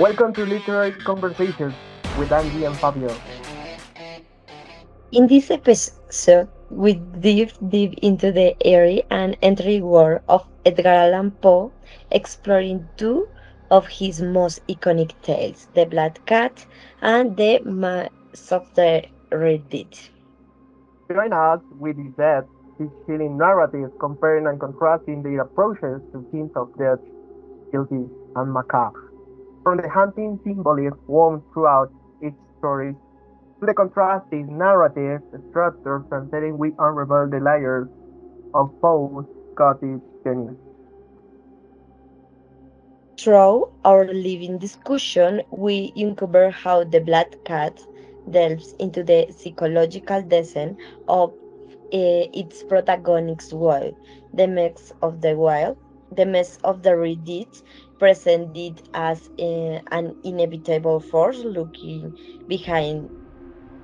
Welcome to Literary Conversations with Angie and Fabio. In this episode, we dive deep into the airy and intriguing world of Edgar Allan Poe, exploring two of his most iconic tales, The Black Cat and The Masque of the Red Dead. Join us with his depth, his chilling narratives, comparing and contrasting their approaches to themes of death, guilty, and macabre. From the haunting symbolism woven throughout each story to the contrasting narrative structures and setting we unravel the layers of Poe's Gothic genius. Through our living discussion, we uncover how The Black Cat delves into the psychological descent of its protagonist's world, the mess of the wild, the mess of the Reddit, presented as an inevitable force looking behind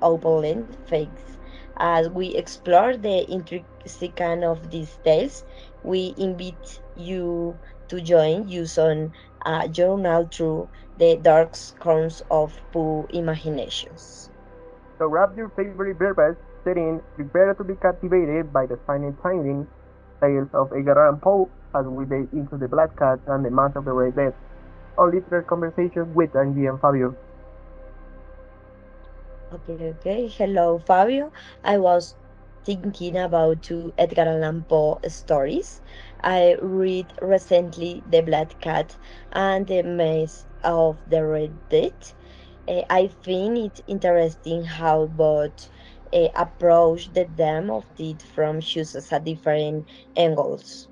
opulent fakes. As we explore the intricacies of these tales, we invite you to join us on a journey through the dark corners of Pooh imaginations. So grab your favorite beverage, sit in, prepare to be captivated by the fascinating tales of Edgar Allan Poe as we dive into the Black Cat and the Mask of the Red Death. On literary conversation with Angie and Fabio. Okay. Hello, Fabio. I was thinking about two Edgar Allan Poe stories. I read recently The Black Cat and The Maze of the Red Dead. I find it interesting how both approach the theme of it from chooses at different angles.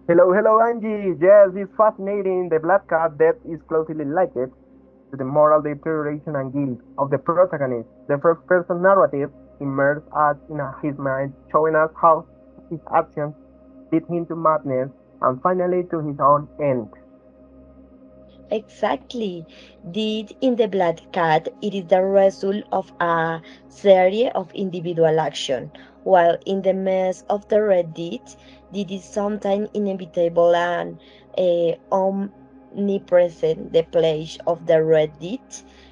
Hello, Angie. Yes, it's fascinating. The Black Cat death is closely linked to the moral deterioration and guilt of the protagonist. The first person narrative immerses us in his mind, showing us how his actions lead him to madness and finally to his own end. Exactly. Did in the Black Cat, it is the result of a series of individual action, while in the mess of the Red Deed, it is sometimes inevitable and omnipresent. The place of the Red Deed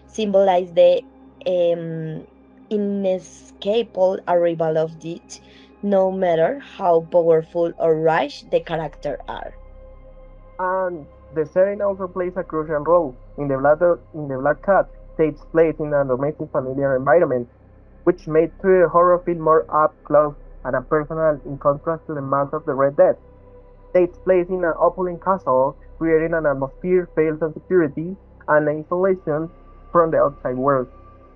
symbolize the um, inescapable arrival of death, no matter how powerful or rich the character are. And the setting also plays a crucial role. In the Black Cat takes place in a domestic familiar environment, which made the horror feel more up close and personal in contrast to the Mask of the Red Death. Takes place in an opulent castle, creating an atmosphere filled with security and isolation from the outside world.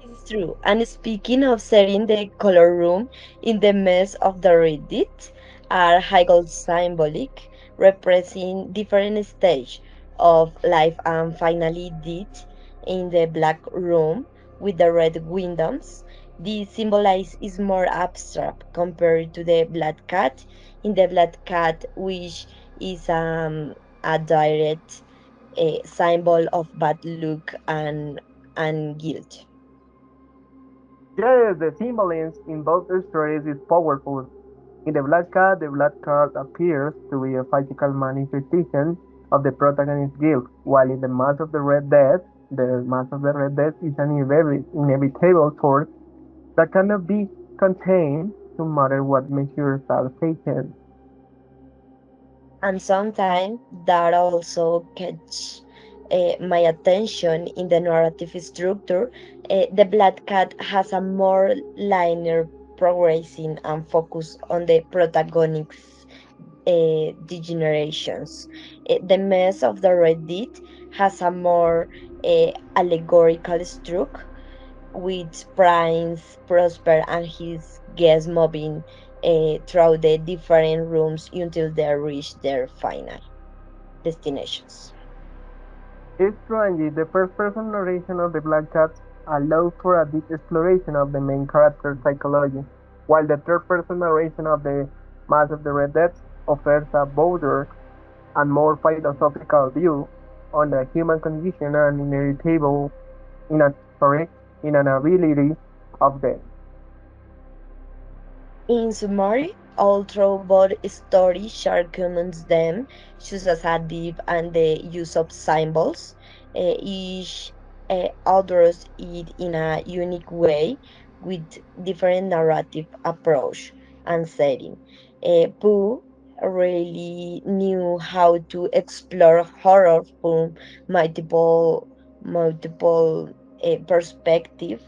It's true. And speaking of setting the color room in the mess of the Reddit are highly symbolic, representing different stage of life and finally did in the black room with the red windows. The symbolize is more abstract compared to the black cat. In the black cat, which is a direct symbol of bad luck and guilt. Yes, the symbolism in both stories is powerful. In the Black Cat appears to be a physical manifestation of the protagonist's guilt, while in the Mask of the Red Death is an inevitable force that cannot be contained no matter what measures are taken. And sometimes that also catch my attention in the narrative structure. The Black Cat has a more linear progressing and focus on the protagonist's degenerations. The mess of the Red Deed has a more allegorical structure with Prince Prosper and his guests moving through the different rooms until they reach their final destinations. It's strange, the first-person narration of the Black Cat allows for a deep exploration of the main character's psychology, while the third-person narration of the Mask of the Red Death offers a broader and more philosophical view on the human condition and in a, sorry, inability of death. In summary, although both stories share common them, such as a deep and the use of symbols, Each address it in a unique way with different narrative approach and setting. Pooh really knew how to explore horror from multiple perspective.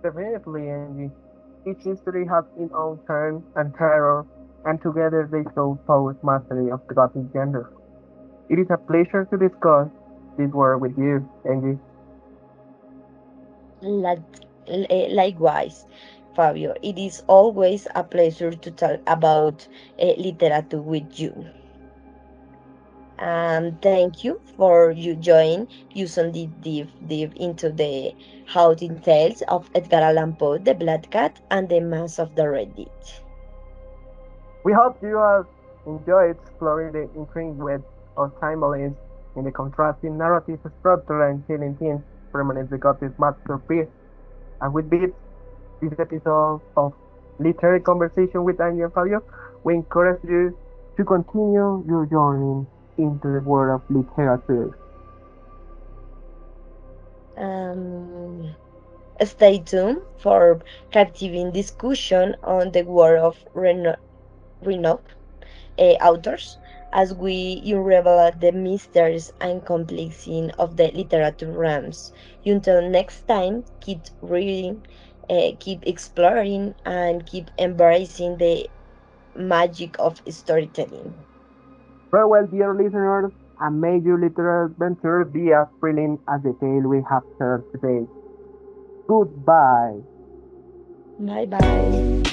Definitely, Angie. Each history has its own charm and terror, and together they show Poe's mastery of the Gothic genre. It is a pleasure to discuss this work with you, Angie. Likewise, Fabio, it is always a pleasure to talk about literature with you. And thank you for you joining using the deep into the haunting tales of Edgar Allan Poe, the Black Cat, and the Mass of the Reddit. We hope you have enjoyed exploring the intriguing web of timelines in the contrasting narrative structure and chilling themes permanently got this masterpiece. And with this episode of Literary Conversation with Angie and Fabio, we encourage you to continue your journey into the world of literature. Um, Stay tuned for captivating discussion on the world of renowned authors as we unravel the mysteries and complexity of the literature realms. Until next time, keep reading, keep exploring, and keep embracing the magic of storytelling. Farewell, dear listeners, and may your literary adventure be as thrilling as the tale we have shared today. Goodbye. Bye bye.